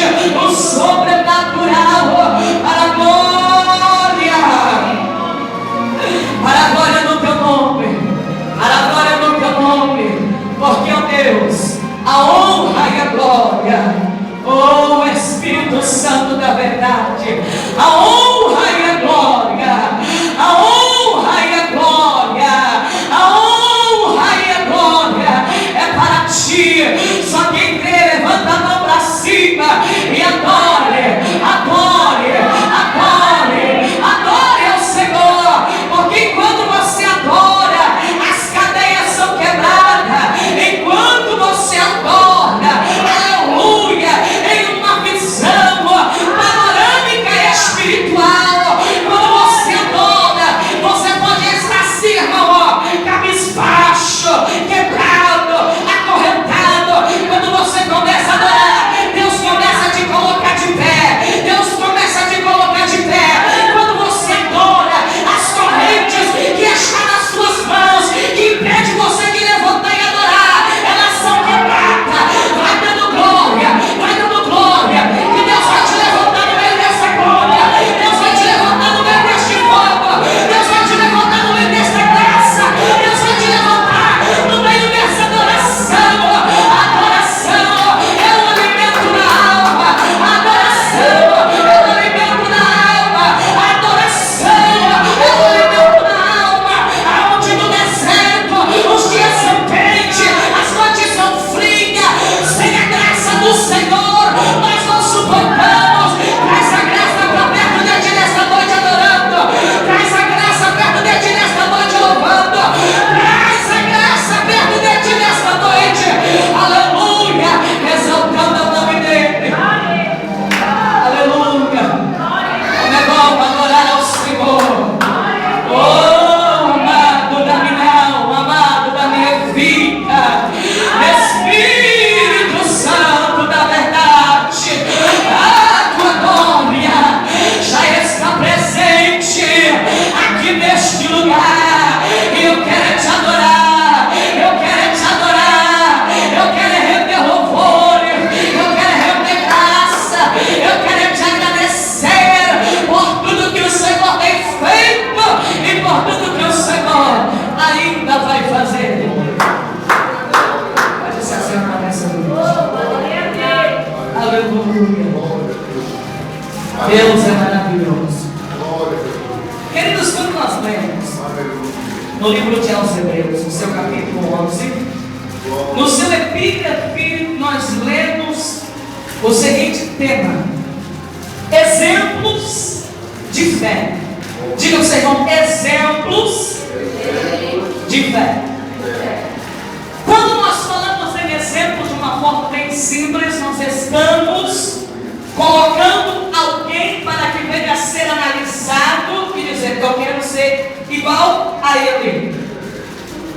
hoje o sobrenatural para a glória do teu nome, para a glória do teu nome, porque, ó Deus, a honra e a glória, oh Espírito Santo da verdade, a honra e a glória, a honra e a glória, a honra e a glória é para ti. Só quem crê, levanta a mão para cima e adore, adore, adore, adore ao Senhor, porque enquanto você adora, as cadeias são quebradas. Enquanto você adora, aleluia, em uma visão panorâmica e espiritual, quando você adora, você pode estar assim, irmão, cabisbaixo, quebrado, acorrentado. Quando você começa a adorar, Deus começa a te colocar de pé, Deus começa a te colocar de pé. Quando você adora, as correntes que estão nas suas mãos, que impede você de levantar e adorar, elas são quebradas. Vai dando glória, vai dando glória, que Deus vai te levantar no meio dessa glória, Deus vai te levantar no meio deste fogo, Deus vai te levantar no meio desta graça, Deus vai te levantar no meio dessa adoração. Adoração é o alimento da alma, adoração é o alimento da alma, adoração é o alimento da alma. Aonde no deserto os dias são quentes, as noites são frias, sem a graça do Senhor nós não suportamos. Traz a graça para perto de ti nesta noite adorando, traz a graça perto de ti nesta noite louvando, traz a graça perto de ti nesta noite, aleluia, exaltando o nome dele. Aleluia, como é bom adorar ao Senhor. Oh, amado da minha alma, amado da minha vida, Espírito Santo da verdade, a tua glória já está presente aqui neste lugar, e eu quero te adorar, eu quero te adorar, eu quero render louvor, eu quero render graça, eu quero te agradecer por tudo que o Senhor tem feito e por tudo que o Senhor ainda vai fazer. Pode ser assim nessa noite. Aleluia. Deus é maravilhoso. Queridos, quando nós lemos no livro de aos Hebreus, no seu capítulo 11, no seu epígrafe, nós lemos o seguinte tema: exemplos de fé. Diga ao Senhor, exemplos de fé. Quando nós falamos em exemplos de uma forma bem simples, nós estamos colocando alguém para que venha a ser analisado e dizer que eu quero ser igual a ele.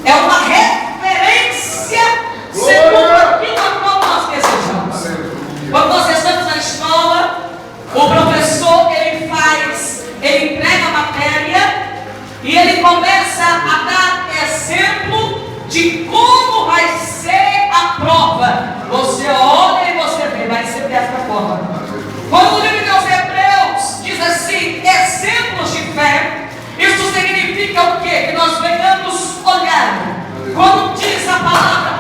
É uma referência segundo aquilo a qual nós desejamos. Quando nós estamos na escola, o professor ele entrega a matéria e ele começa a dar exemplo de como vai ser a prova. Você olha e você vê, vai ser desta forma. Quando o livro dos Hebreus diz assim, exemplos de fé, isso significa o quê? Que nós venhamos olhar. Quando diz a palavra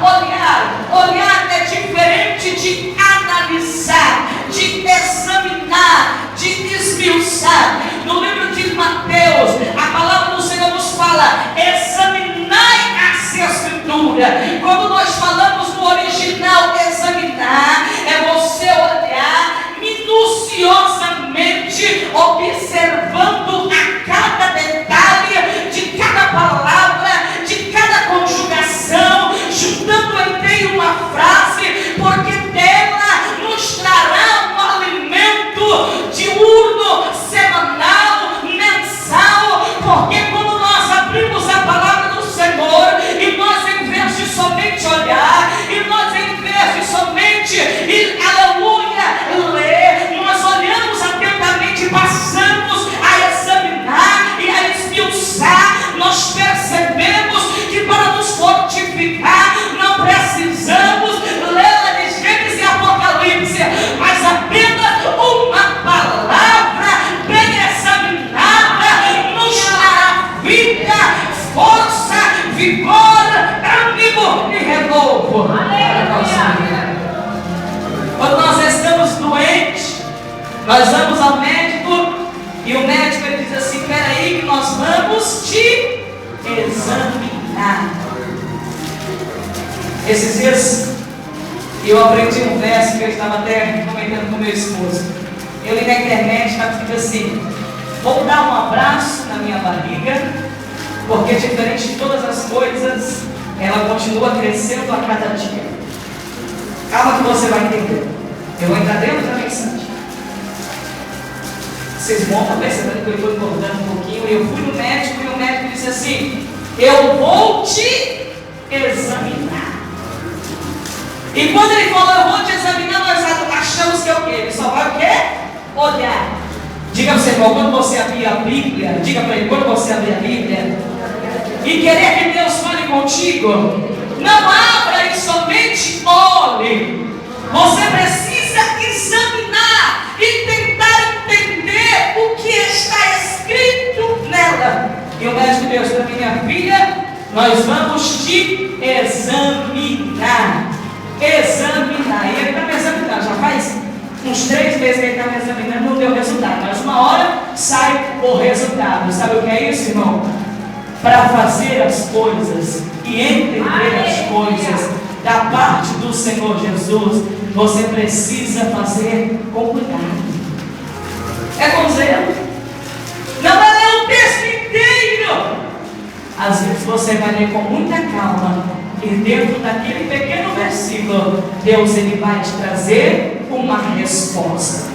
olhar é diferente de analisar, de examinar, de esmiuçar. No livro de Mateus, a palavra do Senhor nos fala Nós vamos ao médico e o médico ele diz assim: espera aí que nós vamos te examinar. Esses dias eu aprendi um verso que eu estava até comentando com meu esposo. Eu li na internet, está escrito assim: vou dar um abraço na minha barriga, porque diferente de todas as coisas, ela continua crescendo a cada dia. Calma que você vai entender. Eu vou entrar dentro da mensagem. Vocês vão estar percebendo que eu estou engordando um pouquinho. Eu fui no médico e o médico disse assim: eu vou te examinar. E quando ele falou eu vou te examinar, nós achamos que é o quê? Ele só vai o quê? Olhar. Diga para você, irmão, quando você abrir a Bíblia, diga para ele, quando você abrir a Bíblia e querer que Deus fale contigo, não abra e somente olhe. Você precisa examinar e tentar entender o que está escrito nela. E o médico Deus para minha filha, nós vamos te examinar. Examinar. E ele está me examinando, já faz uns 3 meses que ele está me examinando, não deu resultado. Mas uma hora sai o resultado. Sabe o que é isso, irmão? Para fazer as coisas e entender as coisas da parte do Senhor Jesus, você precisa fazer com cuidado. É com zelo. Não vai ler o texto inteiro. Às vezes você vai ler com muita calma, e dentro daquele pequeno versículo, Deus ele vai te trazer uma resposta.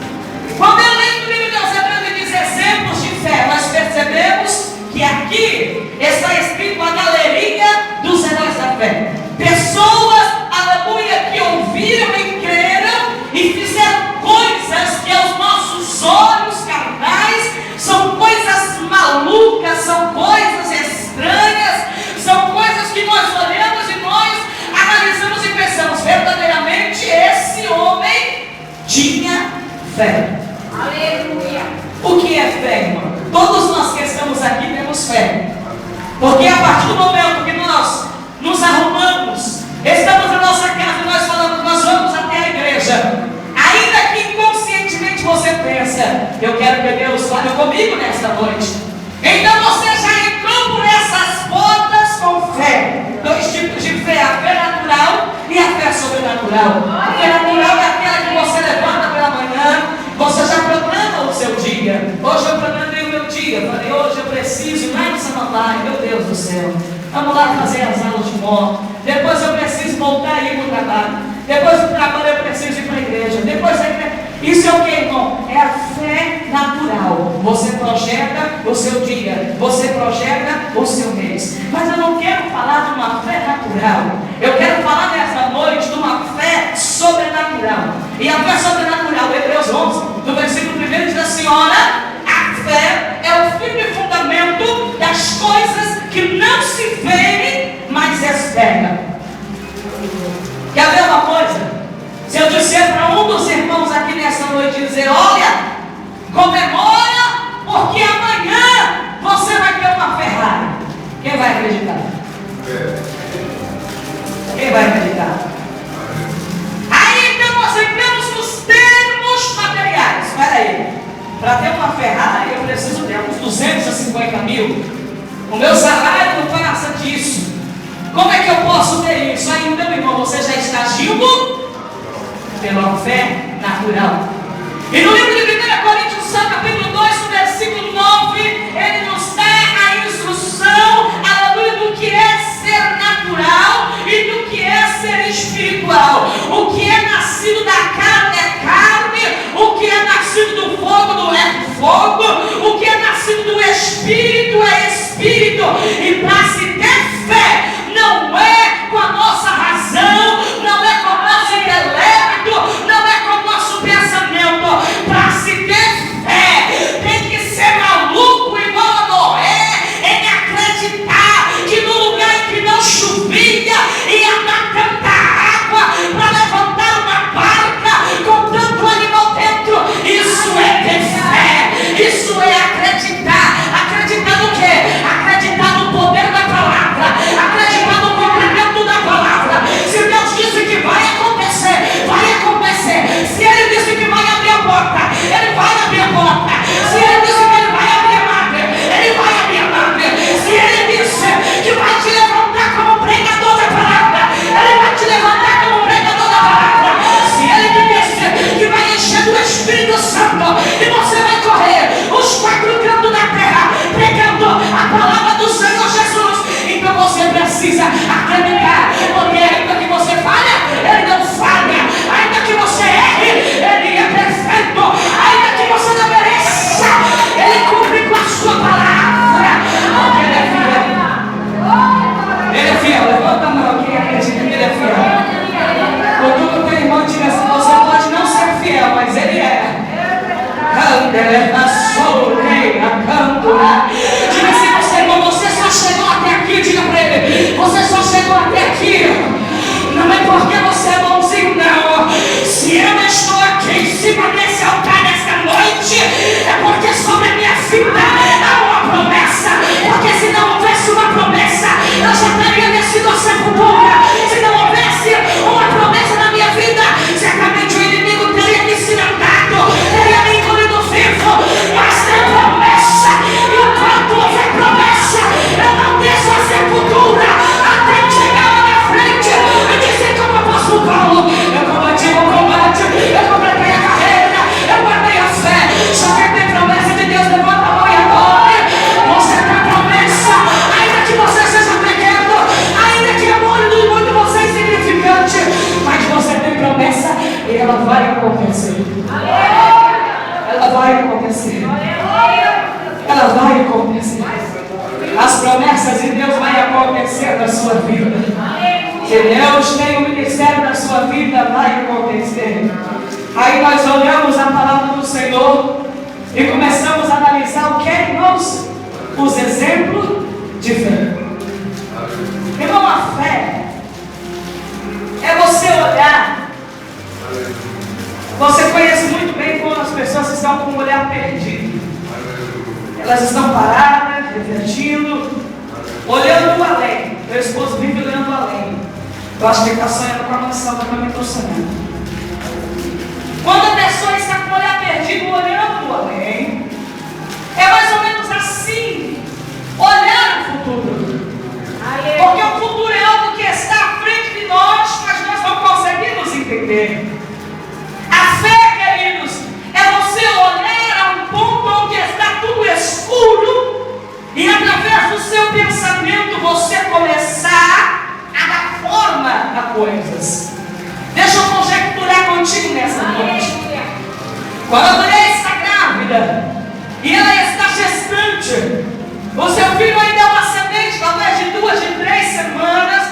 Quando eu leio o livro de Eusébio e diz exemplos de fé, nós percebemos que aqui está escrito a galeria dos heróis da fé. Pessoas, aleluia, que ouviram e creram e fizeram coisas que aos nossos olhos carnais são coisas malucas, são coisas estranhas, são coisas que nós olhamos e nós analisamos e pensamos, verdadeiramente esse homem tinha fé. Aleluia. O que é fé, irmão? Todos nós que estamos aqui temos fé. Porque a partir do momento que nós nos arrumamos, estamos na nossa casa e nós falamos, nós vamos até a igreja, ainda que inconscientemente você pensa, eu quero que Deus fale comigo nesta noite. Então você já entrou por essas portas com fé. 2 tipos de fé: a fé natural e a fé sobrenatural. A fé natural é aquela que você levanta pela manhã, você já programa o seu dia. Hoje eu programei o meu dia. Falei, hoje eu preciso ir lá no Samambaia, meu Deus do céu. Vamos lá fazer as aulas de moto. Depois eu preciso voltar a ir para o trabalho. Depois do trabalho eu preciso ir para a igreja. Depois da igreja. Isso é o que, irmão? É a fé natural. Você projeta o seu dia, você projeta o seu mês. Mas eu não quero falar de uma fé natural. Eu quero falar nessa noite de uma fé sobrenatural. E a fé sobrenatural, Hebreus 11, no versículo 1 diz assim: ora, a fé é o firme fundamento das coisas que não se veem, mas esperam. Quer ver uma coisa? Se eu disser para um dos irmãos aqui nessa noite, dizer, olha, comemora, porque amanhã você vai ter uma Ferrari, quem vai acreditar? Quem vai acreditar? Aí então nós entramos nos termos materiais. Espera aí, para ter uma Ferrari eu preciso ter uns 250 mil. O meu salário não passa disso. Como é que eu posso ter isso? Aí então, irmão, você já está agindo pela fé natural. E no livro de 1 Coríntios, capítulo 2, no versículo 9, ele nos dá a instrução, aleluia, do que é ser natural e do que é ser espiritual. O que é nascido da carne é carne, o que é nascido do fogo é fogo, o que é nascido do espírito é espírito. E para se ter fé, não é com a nossa razão, não é com o nosso intelecto, não é com o nosso pensamento. Para se ter fé, tem que ser maluco igual a Noé, em acreditar que no lugar em que não chovia, ia dar tanta água para levantar uma barca com tanto animal dentro. Isso é ter fé, isso é acreditar. Acreditar no quê? Acreditar no Eleva só o rei, a canto. Diga assim para o seu irmão, você só chegou até aqui, diga para ele, você só chegou até aqui. Não é porque você é bonzinho, não. Se eu estou aqui em cima desse altar nessa noite, é porque sobre a minha vida há uma promessa. Porque se não houvesse uma promessa, eu já teria descido a sepultura. Se não houvesse uma promessa na minha vida, certamente o inimigo teria me cilindado, teria me engolido vivo. Mas tem promessa, e enquanto houver promessa, eu não desço a sepultura até chegar lá na frente e dizer como o apóstolo Paulo: eu combati o bom combate, eu completei a carreira, eu guardei a fé. Só quem tem promessa de Deus, levanta a mão e adore. Você tem promessa, ainda que você seja pequeno, ainda que o olho do mundo você é insignificante, mas você tem promessa e ela vai acontecer. Ela vai acontecer. Ela vai acontecer. As promessas de Deus vão acontecer na sua vida. Se Deus tem um ministério na sua vida, vai acontecer. Aí nós olhamos a palavra do Senhor e começamos a analisar o que, irmãos? Os exemplos de fé. Irmão, a fé é você olhar. Você conhece muito bem quando as pessoas estão com o olhar perdido. Elas estão paradas, refletindo, olhando além. Meu esposo vive olhando além. Eu acho que ele está sonhando com a mansão, mas também estou sonhando. Quando a pessoa está com o olhar perdido, olhando além, é mais ou menos assim, olhar o futuro. Porque o futuro é algo que está à frente de nós, mas nós não conseguimos entender. A fé, queridos, é você olhar a um ponto onde está tudo escuro e através do seu pensamento você começar a dar forma a coisas. Deixa eu conjecturar contigo nessa noite. Quando a mulher está grávida e ela está gestante, o seu filho ainda é uma semente, talvez de 2, de 3 semanas,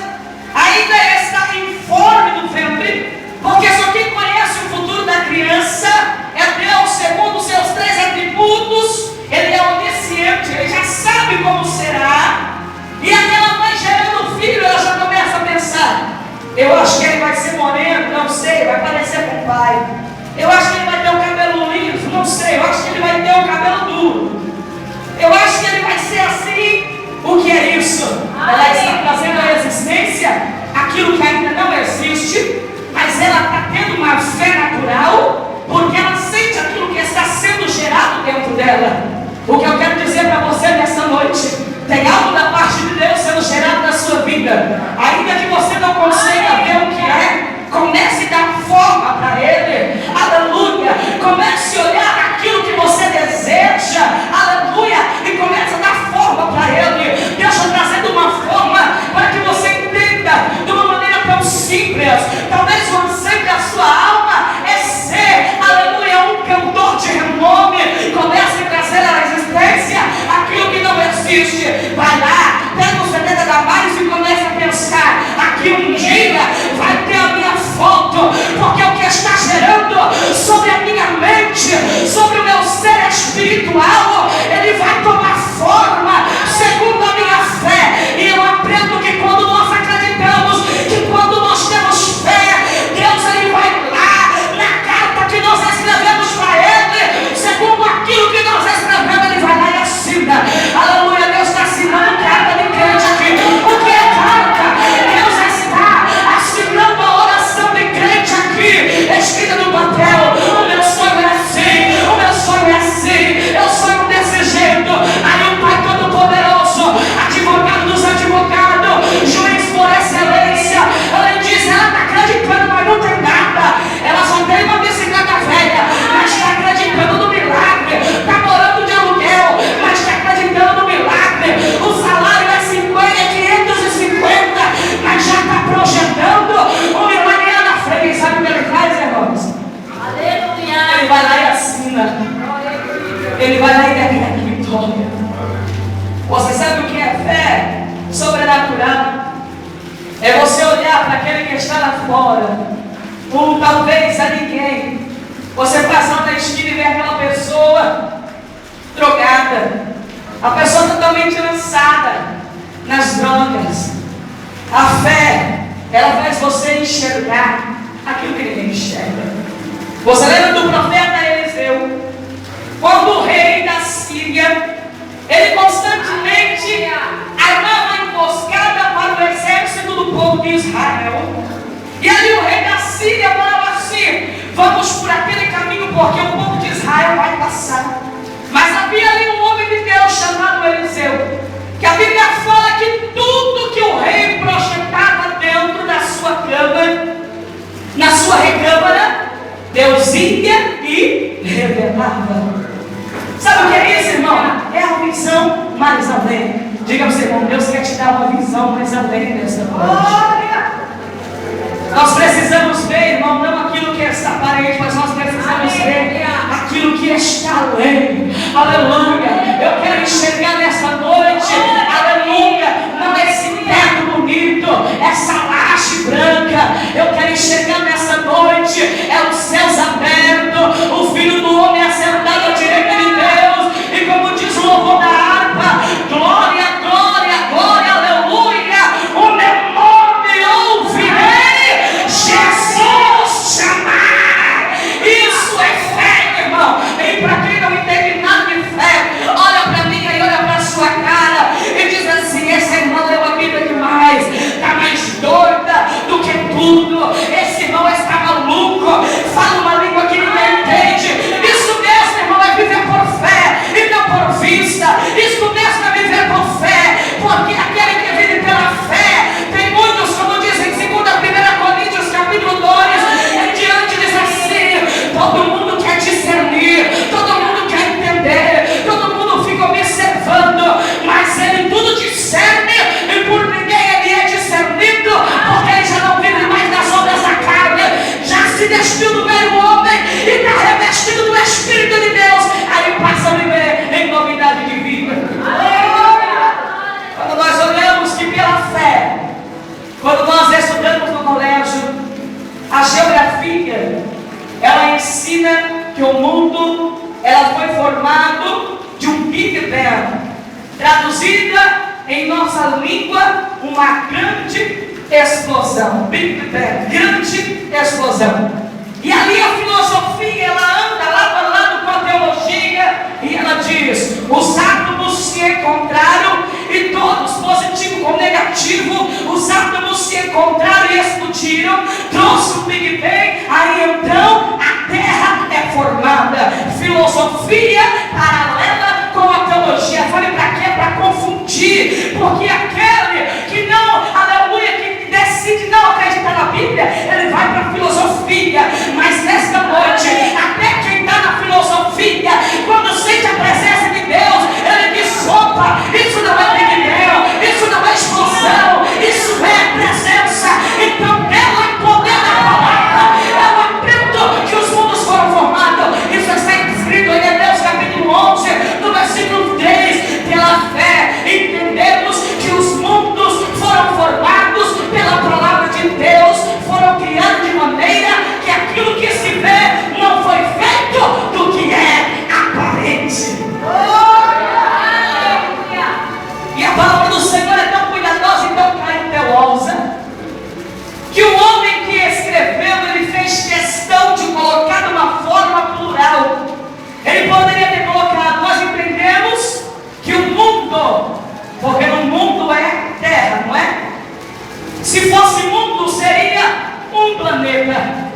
ainda está informe do ventre, porque só quem conhece o futuro da criança é Deus, segundo os seus 3 atributos. Ele é onisciente, ele já sabe como será. E aquela mãe gerando o filho, ela já começa a pensar: eu acho que ele vai ser moreno, não sei, vai parecer com o pai. Eu acho que ele vai ter o cabelo liso, não sei, eu acho que ele vai ter o cabelo duro. Eu acho que ele vai ser assim. O que é isso? Ela está trazendo à existência aquilo que ainda não existe, mas ela está tendo uma fé natural, porque ela sente aquilo que está sendo gerado dentro dela. O que eu quero dizer para você nessa noite: tem algo da parte de Deus sendo gerado na sua vida. Ainda que você não consiga ver o que é, comece a dar forma para Ele. Aleluia. Comece a olhar aquilo que você deseja. Aleluia. E comece a dar forma para Ele. Deus está trazendo uma forma para que você entenda de uma maneira tão simples. Talvez o anseio da sua alma é ser, aleluia, um cantor de renome. Comece a trazer à existência aquilo que não existe. Vai lá, pega o CD da Damares e comece a pensar: aqui um dia vai ter a minha foto, porque o que está gerando sobre a minha mente, sobre o meu ser espiritual, ele vai tomar forma segundo a minha fé. E eu aprendo que quando nós acreditamos, que quando nós temos fé, Deus ele vai lá na carta que nós escrevemos para Ele, segundo aquilo que nós escrevemos, ele vai lá e assina. Aleluia. Deus está assinando carta de crente aqui. O que é carta? Deus está assinando a oração de crente aqui, escrita no papel. O meu sonho é assim, o meu sonho é assim, eu sonho desse jeito. Aí o Pai Todo-Poderoso, advogado dos advogados, juiz por excelência, ela diz: ela está acreditando, mas não tem nada. Ela só tem uma bicicleta velha, mas está acreditando no milagre. Está morando de aluguel, mas está acreditando no milagre. O salário é 550, mas já está projetando o milagre lá na frente. Sabe o que ele faz, irmãos? Aleluia. Ele vai lá e assina. Ele vai lá e declara vitória. Você sabe o que é fé sobrenatural? É você olhar para aquele que está lá fora, como talvez a ninguém. Você passar na esquina e ver aquela pessoa A pessoa totalmente lançada nas drogas. A fé, ela faz você enxergar aquilo que ninguém enxerga. Você lembra do profeta Eliseu? Quando o rei da Síria, ele constantemente armava emboscada para o exército do povo de Israel. E ali o rei da Síria falava assim: vamos por aquele caminho porque o povo de Israel vai passar. Mas havia ali um homem de Deus chamado Eliseu, que a Bíblia fala que tudo que o rei projetava dentro da sua cama, na sua recâmara, Deus ia e revelava. Sabe o que é isso, irmão? É a visão mais além. Diga para o seu irmão: Deus quer te dar uma visão mais além dessa noite. Nós precisamos ver, irmão, não aquilo que está aparente, mas nós precisamos ver aquilo que está além. Aleluia. Eu quero enxergar nessa noite, aleluia, não esse teto bonito, essa laje branca. Eu quero enxergar nessa noite é os céus abertos, o Filho do Homem assentado à direita de Deus. E como diz o louvor da harpa: glória, glória, glória, aleluia. O meu nome ouvirei Jesus chamar. Isso é fé, irmão. E para quem não entende nada de fé, olha para mim e olha para a sua cara e diz assim: esse irmão leu a Bíblia demais, está mais doida do que tudo. Esse irmão está maluco, fala uma língua que ninguém entende. Isso mesmo, irmão, é viver por fé e não por vista. Isso mesmo é viver por fé, porque aquele que vive pela fé, tem muitos, como diz em 2 Coríntios capítulo 2, diante diz assim: todo mundo quer discernir, todo mundo quer entender, todo mundo fica observando, mas ele tudo discerne e por ninguém ele é discernido, porque ele já não vive mais das obras da carne, já se despiu do velho homem e está revestido do Espírito de Deus. Aí passa a viver em novidade de vida. Quando nós olhamos que pela fé, quando nós estudamos no colégio, a geografia, ela ensina que o mundo, ela foi formado de um Big Bang, traduzida em nossa língua, uma grande explosão. Big Bang, grande explosão. E ali a filosofia, ela anda lado a lado com a teologia, e ela diz: os átomos se encontraram, e todos, positivo com negativo, os átomos se encontraram e explodiram, trouxe um Big Bang, aí então a Terra é formada. Filosofia paralela com a teologia. Falei para quê? Para confundir, porque aquele que não, aleluia, que decide não acreditar na Bíblia, ele vai para a filosofia. Mas nesta noite, até quem está na filosofia, quando sente a presença de Deus, ele diz: opa, isso não é Big Bang, isso não é explosão, isso é presença. Então, pelo poder da palavra, eu aprendo que os mundos foram formados. Isso está escrito em Hebreus capítulo 11, no versículo 3. Pela fé entendemos que os mundos foram formados pela palavra de Deus, foram criados de maneira que aquilo que se vê não foi feito do que é aparente. E a palavra do Senhor é tão cuidadosa e tão cautelosa, que o homem que escreveu, ele fez questão de colocar de uma forma plural. Ele poderia ter colocado: nós entendemos que o mundo, porque o mundo é terra, não é? Se fosse mundo, seria um planeta.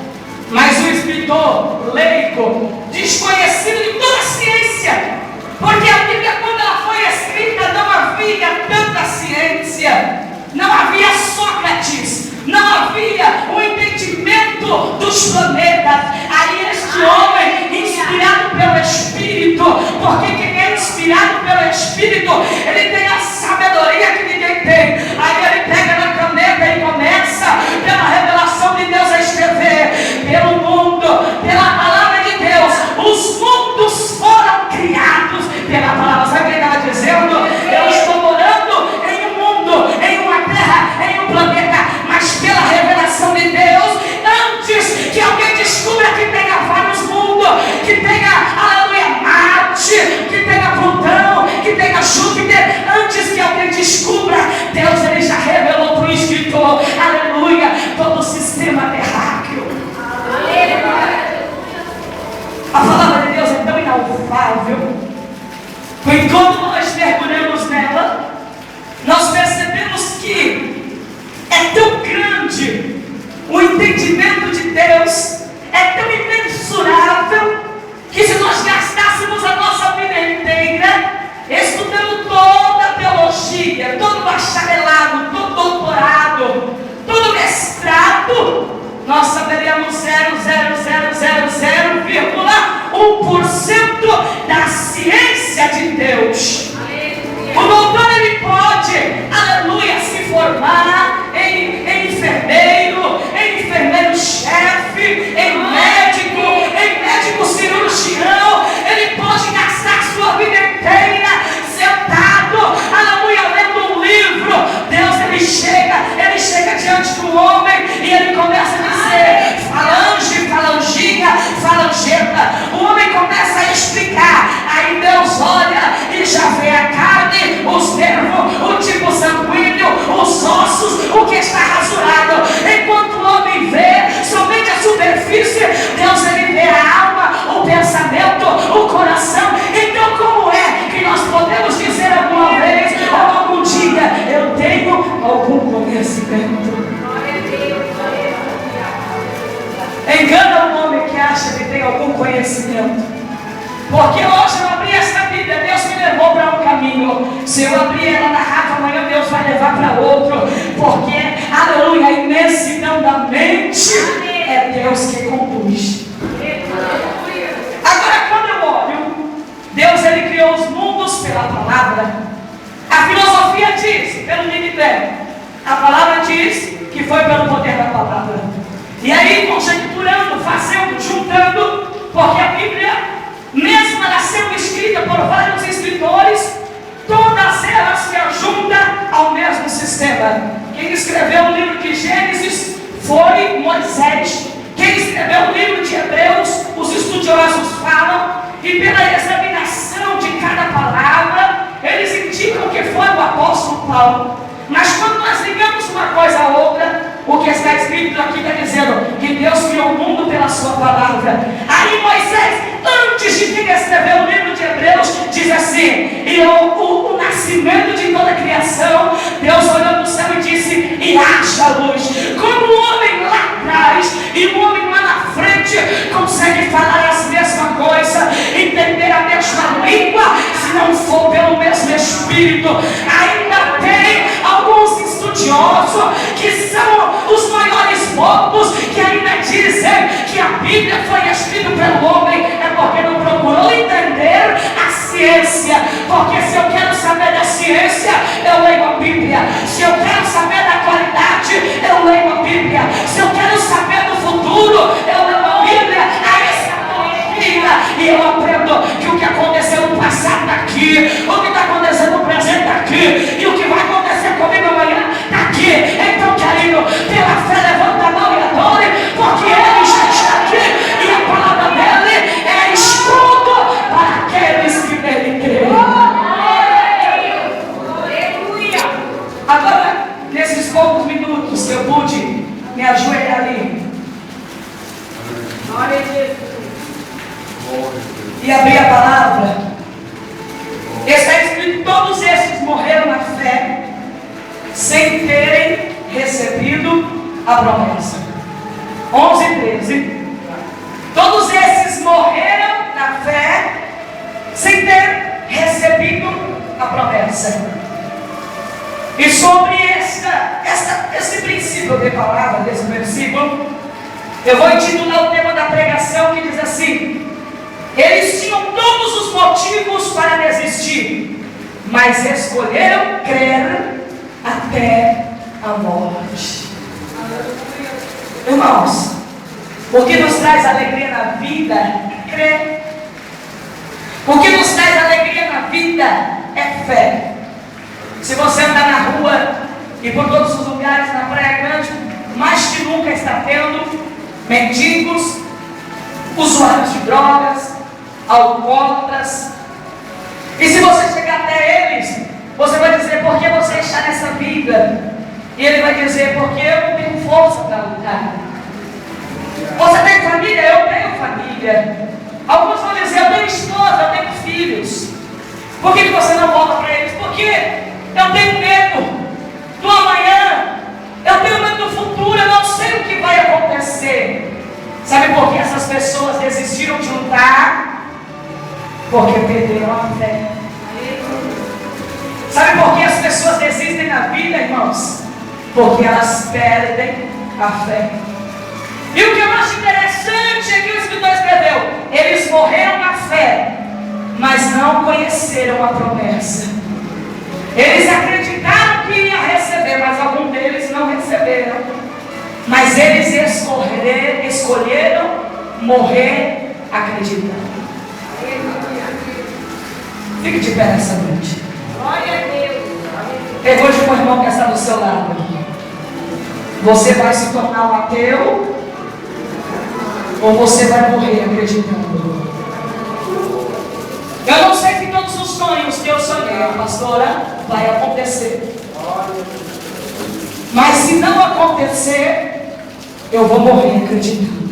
Mas o escritor leigo, desconhecido de toda a ciência, porque a Bíblia, quando ela foi escrita, não havia tanta ciência, não havia Sócrates, não havia o entendimento dos planetas. Aí este homem, inspirado pelo Espírito, porque quem é inspirado pelo Espírito, ele tem a sabedoria que ninguém tem. Aí ele pega na caneta e começa, pela revelação de Deus, a escrever: pelo mundo, pela palavra de Deus, os mundos foram criados pela palavra. Sabe o que ele estava dizendo? Eu estou morando em um mundo, em uma terra, em um planeta, mas pela revelação de Deus, antes que alguém descubra que tenha vários mundos, que tenha, aleluia, Marte, que tenha Plutão, que tenha inefável. Quando nós mergulhamos nela, nós percebemos que é tão grande o entendimento de Deus, é tão imensurável, que se nós gastássemos a nossa vida inteira estudando toda a teologia, todo bacharelado, todo doutorado, todo mestrado, nós saberíamos 0,1% da ciência de Deus. O doutor, ele pode, aleluia, se formar em enfermeiro-chefe, em médico cirurgião. Ele pode gastar sua vida inteira sentado, aleluia, lendo um livro. Deus, ele chega diante do homem e ele começa a dizer: falange, falanginha, falangeta. O homem começa a explicar. Aí Deus olha e já vê a carne, os nervos, o tipo sanguíneo, os ossos, o que está rasurado. Enquanto o homem vê somente a superfície, Deus, ele vê a alma, o pensamento, o coração. Então, como é que nós podemos dizer alguma vez ou algum dia: eu tenho algum conhecimento? Engana o homem que acha que tem algum conhecimento. Porque hoje eu abri essa Bíblia, Deus me levou para um caminho. Se eu abrir ela na rádio, amanhã Deus vai levar para outro. Porque, aleluia, a imensidão da mente é Deus que conduz. Agora, quando eu olho, Deus, ele criou os mundos pela palavra. A filosofia diz, pelo Big Bang, a palavra diz que foi pelo poder da palavra. E aí, conjecturando, fazendo, juntando, porque a Bíblia, mesmo ela sendo escrita por vários escritores, todas elas se ajuntam ao mesmo sistema. Quem escreveu o livro de Gênesis foi Moisés. Quem escreveu o livro de Hebreus, os estudiosos falam, e pela examinação de cada palavra, eles indicam que foi o apóstolo Paulo. Mas quando nós ligamos uma coisa a outra, o que está escrito aqui está dizendo que Deus criou o mundo pela sua palavra. Aí Moisés, antes de quem escreveu o livro de Hebreus, diz assim: e o nascimento de toda a criação, Deus olhou no céu e disse: e haja luz. Como o homem lá atrás e o homem lá na frente consegue falar as mesmas coisas, entender a mesma língua, se não for pelo mesmo Espírito? Ainda tem alguns estudiosos que são os maiores bobos, que ainda dizem que a Bíblia foi escrita pelo homem. É porque não procurou entender a ciência. Porque se eu quero saber da ciência, eu leio a Bíblia. Se eu quero saber da qualidade, eu leio a Bíblia. Se eu quero saber do futuro, eu leio a Bíblia, a escatologia, e eu aprendo que o que aconteceu no passado está aqui, o que está acontecendo no presente está aqui, e o que vai acontecer comigo amanhã está aqui. Então, querido, pela fé, levanta a mão e adore, porque Ele já está aqui, e a palavra dele é escudo para aqueles que nele creem. Agora, nesses poucos minutos que eu pude me ajoelhar ali e abrir a palavra, está escrito que todos esses morreram na fé sem terem recebido a promessa. 11:13. Todos esses morreram na fé sem ter recebido a promessa. E sobre esse princípio de palavra, desse versículo, eu vou intitular o tema da pregação, que diz assim: eles tinham todos os motivos para desistir, mas escolheram crer até a morte. Irmãos, o que nos traz alegria na vida é crer. O que nos traz alegria na vida é fé. Se você andar na rua e por todos os lugares na Praia Grande, mais que nunca está tendo mendigos, usuários de drogas, alcoólatras. E se você chegar até eles, você vai dizer: por que você está nessa vida? E ele vai dizer: porque eu não tenho força para lutar. Você tem família? Eu tenho família. Alguns vão dizer: eu tenho esposa, eu tenho filhos. Por que você não volta para eles? Porque eu tenho medo do amanhã, eu tenho medo do futuro, eu não sei o que vai acontecer. Sabe por que essas pessoas desistiram de lutar? Porque perderam a fé. Sabe por que as pessoas desistem na vida, irmãos? Porque elas perdem a fé. E o que eu acho interessante é que o escritor escreveu: eles morreram na fé, mas não conheceram a promessa. Eles acreditaram que ia receber, mas alguns deles não receberam. Mas eles escolheram morrer acreditando. Fique de pé nessa noite. Glória a Deus. Pergunte para o irmão que está do seu lado: você vai se tornar um ateu? Ou você vai morrer acreditando? Eu não sei que todos os sonhos que eu sonhei, pastora, vai acontecer. Mas se não acontecer, eu vou morrer acreditando.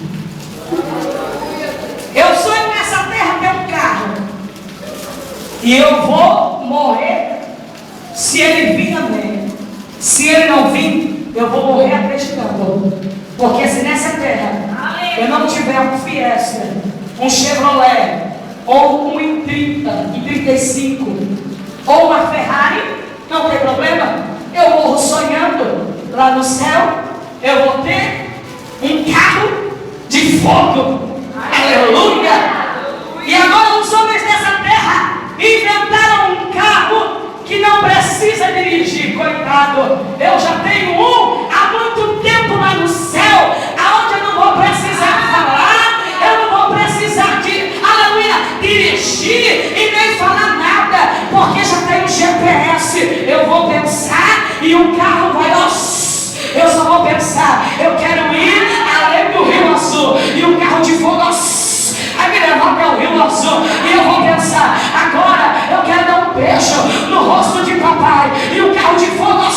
Eu sonho nessa terra ter um carro, e eu vou morrer se ele vir, amém. Se ele não vir, eu vou morrer acreditando. Porque se nessa terra eu não tiver um Fiesta, um Chevrolet, ou um i30, 35, ou uma Ferrari, não tem problema. Eu morro sonhando lá no céu, eu vou ter um carro de fogo. Aleluia! E agora os homens dessa terra inventaram um carro que não precisa dirigir, coitado. Eu já tenho um há muito tempo lá no céu, aonde eu não vou precisar falar, eu não vou precisar de, aleluia, dirigir e nem falar nada, porque já tem um GPS. Eu vou pensar e o carro vai, eu só vou pensar, eu quero ir além do Rio Azul, e o carro de fogo, vai me levar para o Rio Azul, e eu vou pensar, agora eu quero dar um beijo no rosto de papai, e o carro de fogo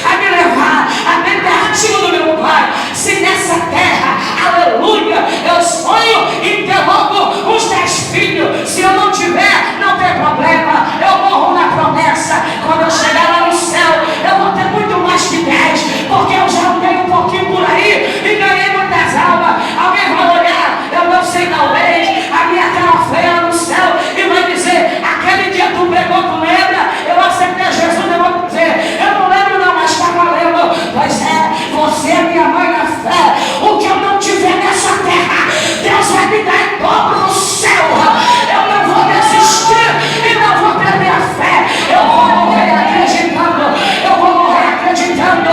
vai me levar até pertinho do meu pai. Se nessa terra, aleluia, eu sonho em ter logo uns 10 filhos, se eu não tiver, não tem problema, eu morro na promessa. Quando eu chegar lá no céu, eu vou ter muito mais que 10, porque eu já andei um pouquinho por aí e ganhei muitas almas. Alguém vai olhar, eu não sei, talvez a minha cara feia no céu, e vai dizer: aquele dia tu pregou, tu lembra? Eu aceitei Jesus. Eu vou dizer: eu não lembro não, mas está valendo. Pois é, você é minha mãe na fé. O que eu não tiver nessa terra, Deus vai me dar em dobro no céu. Eu não vou desistir e não vou perder a fé. Eu vou morrer acreditando, eu vou morrer acreditando,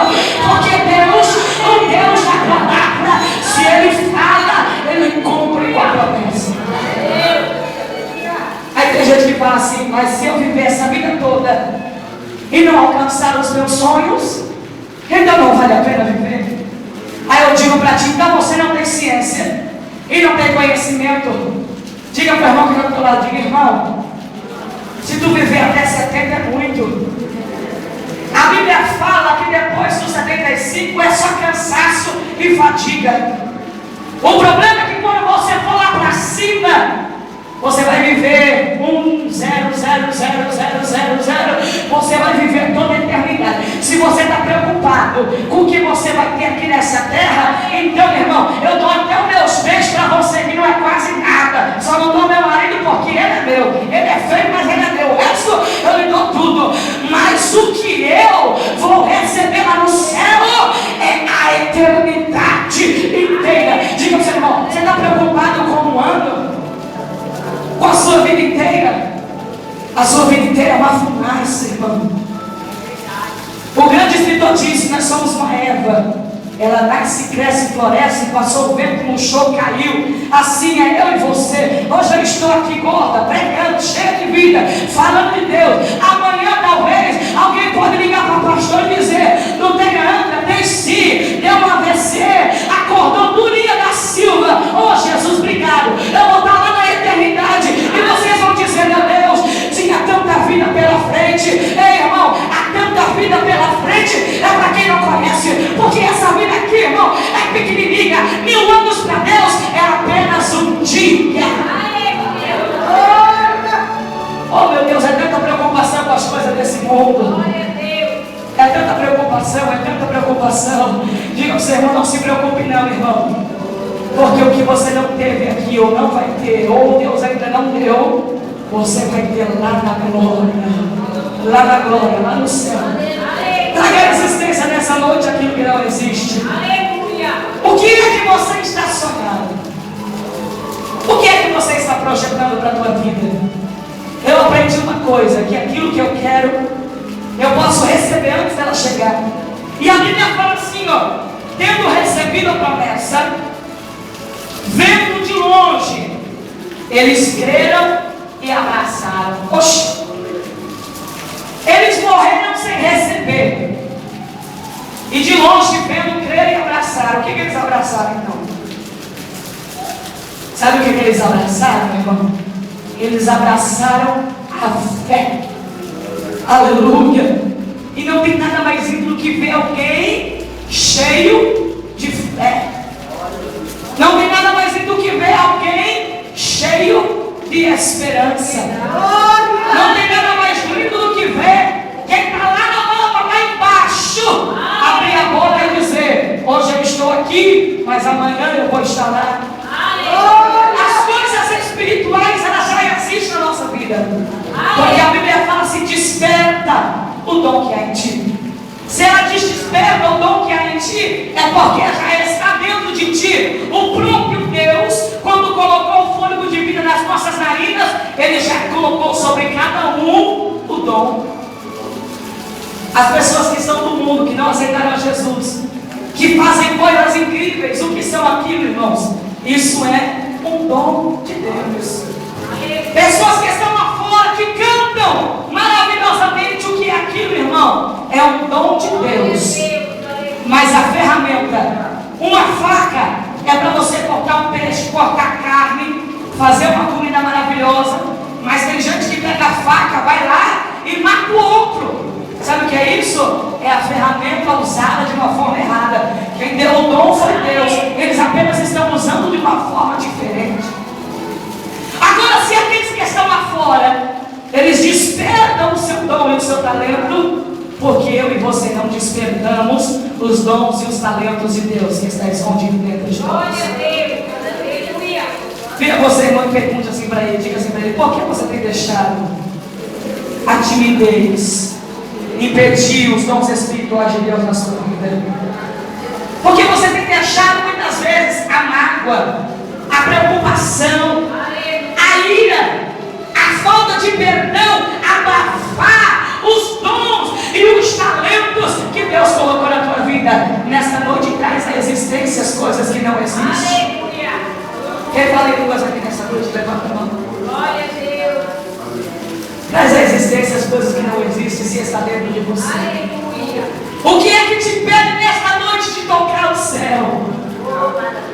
porque Deus, o Deus da palavra, se Ele fala, Ele cumpre com a promessa. Aí tem gente que fala assim: mas se eu viver essa vida toda e não alcançar os meus sonhos, então não vale a pena viver. Aí eu digo para ti: então você não tem ciência e não tem conhecimento. Diga para o irmão que está do teu lado: diga, irmão, se tu viver até 70 é muito. A Bíblia fala que depois dos 75 é só cansaço e fadiga. O problema é que quando você for lá para cima, você vai viver 1,0000000. Você vai viver toda a eternidade. Se você está preocupado com o que você vai ter aqui nessa terra, então, meu irmão, eu dou até os meus bens para você, que não é quase nada. Só não dou meu marido porque ele é meu. Ele é feio, mas ele é meu. O resto eu lhe dou tudo. Mas o que eu vou receber lá no céu é a eternidade inteira. Diga para o seu irmão: você está preocupado com um ano? Com a sua vida inteira? A sua vida inteira é uma fumaça, irmão. O grande escritor disse: nós somos uma erva, ela nasce, cresce, floresce, passou o vento, murchou, caiu. Assim é eu e você. Hoje eu estou aqui gorda, pregando, cheia de vida, falando de Deus. Amanhã talvez alguém pode ligar para o pastor e dizer: não tem ânsia, tem sim, deu um AVC, acordou Durinha da Silva. Oh Jesus, obrigado, eu vou estar lá na eternidade, e vocês vão dizer: meu Deus, tinha tanta vida pela frente. Ei, irmão, há tanta vida pela frente, é para quem não conhece, porque essa vida aqui, irmão, é pequenininha. 1000 anos para Deus é apenas um dia. ter, ou Deus ainda não deu, você vai ter lá na glória, lá no céu. Traga a existência nessa noite aquilo que não existe. O que é que você está sonhando? O que é que você está projetando para a tua vida? Eu aprendi uma coisa, que aquilo que eu quero, eu posso receber antes dela chegar. E a Bíblia fala assim, ó, tendo recebido a promessa, vendo de longe, eles creram e abraçaram. Oxe! Eles morreram sem receber. E de longe, vendo, creram e abraçaram. O que eles abraçaram então? Sabe o que eles abraçaram, meu irmão? Eles abraçaram a fé. Aleluia! E não tem nada mais lindo do que ver alguém cheio de fé. Não tem nada mais lindo do que ver alguém cheio de esperança. Não tem nada mais lindo do que ver quem está lá na lama, lá embaixo, abrir a boca e dizer: hoje eu estou aqui, mas amanhã eu vou estar lá. As coisas espirituais, elas já existem na nossa vida, porque a Bíblia fala assim: desperta o dom que há em ti. Se ela diz desperta o dom que há em ti, é porque já está dentro de ti. O próprio Deus, quando colocou o fôlego de vida nas nossas narinas, Ele já colocou sobre cada um o dom. As pessoas que são do mundo, que não aceitaram a Jesus, que fazem coisas incríveis, o que são aquilo, irmãos? Isso é um dom de Deus. Pessoas que estão lá fora, que cantam maravilhosamente, o que é aquilo, irmão? É um dom de Deus. Mas a ferramenta, uma faca, é para você cortar um peixe, cortar carne, fazer uma comida maravilhosa. Mas tem gente que pega a faca, vai lá e mata o outro. Sabe o que é isso? É a ferramenta usada de uma forma errada. Quem deu o dom foi Deus. Eles apenas estão usando de uma forma diferente. Agora, se aqueles que estão lá fora, eles despertam o seu dom e o seu talento, porque eu e você não despertamos os dons e os talentos de Deus que está escondido dentro de nós. Glória a Deus, aleluia. Vira você, irmão, e pergunte assim para ele, diga assim para ele: por que você tem deixado a timidez impedir os dons espirituais de Deus na sua vida? Porque você tem deixado muitas vezes a mágoa, a preocupação, a ira, a falta de perdão abafar os dons e os talentos que Deus colocou na tua vida. Nesta noite traz à existência as coisas que não existem. Aleluia. Quem fala em línguas aqui nessa noite? Levanta a mão. Glória a Deus. Traz à existência as coisas que não existem, se está dentro de você. Aleluia. O que é que te impede nesta noite de tocar o céu?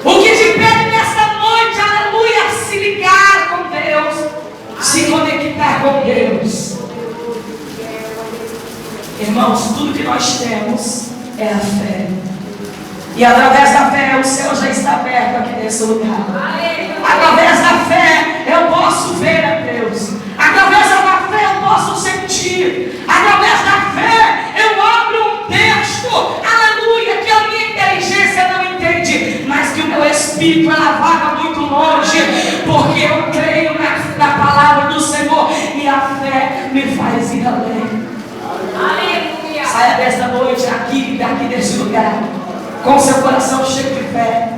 O que te impede nesta noite, aleluia, se ligar com Deus, se conectar com Deus? Irmãos, tudo que nós temos é a fé. E através da fé o céu já está aberto aqui nesse lugar. Através da fé eu posso ver a Deus. Através da fé eu posso sentir. Através da fé eu abro um texto, aleluia, que a minha inteligência não entende, mas que o meu espírito ela vaga muito longe, porque eu creio na palavra do Senhor e a fé me faz ir além. Aleluia. Saia desta noite aqui desse lugar com seu coração cheio de fé,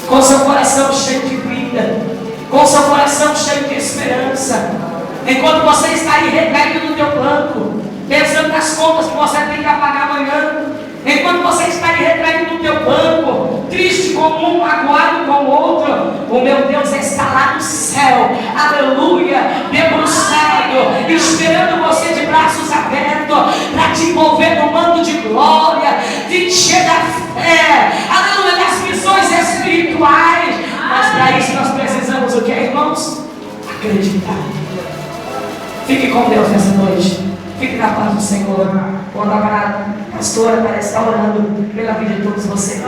com seu coração cheio de vida, com seu coração cheio de esperança. Enquanto você está aí recaído no teu banco, pensando nas contas que você tem que pagar amanhã, enquanto você está aí recaído no teu banco, triste com um, magoado com o outro, o meu Deus está lá no céu, aleluia, debruçado, esperando você de braços abertos, para te envolver no manto de glória, de encher da fé, aleluia, das visões espirituais. Mas para isso nós precisamos o que, irmãos? Acreditar. Fique com Deus nessa noite. Fique na paz do Senhor. Quando a pastora parece estar orando pela vida de todos vocês.